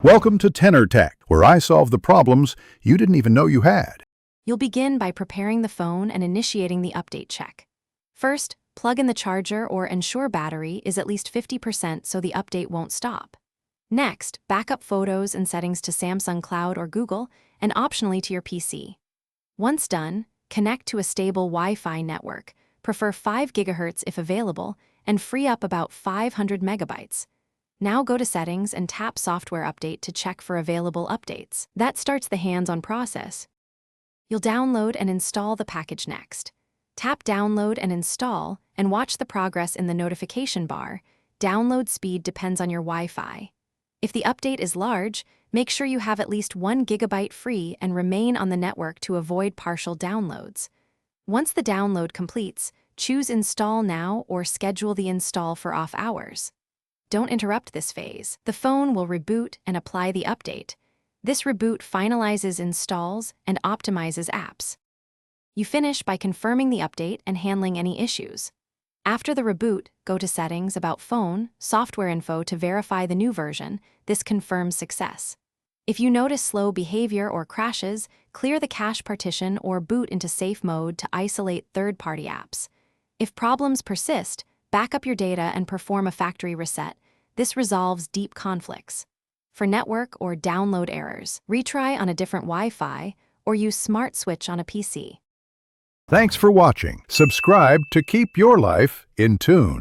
Welcome to Tenor Tech, where I solve the problems you didn't even know you had. You'll begin by preparing the phone and initiating the update check. First, plug in the charger or ensure battery is at least 50% so the update won't stop. Next, backup photos and settings to Samsung Cloud or Google, and optionally to your PC. Once done, connect to a stable Wi-Fi network, prefer 5 GHz if available, and free up about 500 megabytes. Now go to Settings and tap Software Update to check for available updates. That starts the hands-on process. You'll download and install the package next. Tap Download and Install and watch the progress in the notification bar. Download speed depends on your Wi-Fi. If the update is large, make sure you have at least 1 GB free and remain on the network to avoid partial downloads. Once the download completes, choose Install Now or schedule the install for off hours. Don't interrupt this phase. The phone will reboot and apply the update. This reboot finalizes installs and optimizes apps. You finish by confirming the update and handling any issues. After the reboot, go to Settings, About Phone, Software Info to verify the new version. This confirms success. If you notice slow behavior or crashes, clear the cache partition or boot into safe mode to isolate third-party apps. If problems persist, back up your data and perform a factory reset. This resolves deep conflicts. For network or download errors, retry on a different Wi-Fi or use Smart Switch on a PC. Thanks for watching. Subscribe to keep your life in tune.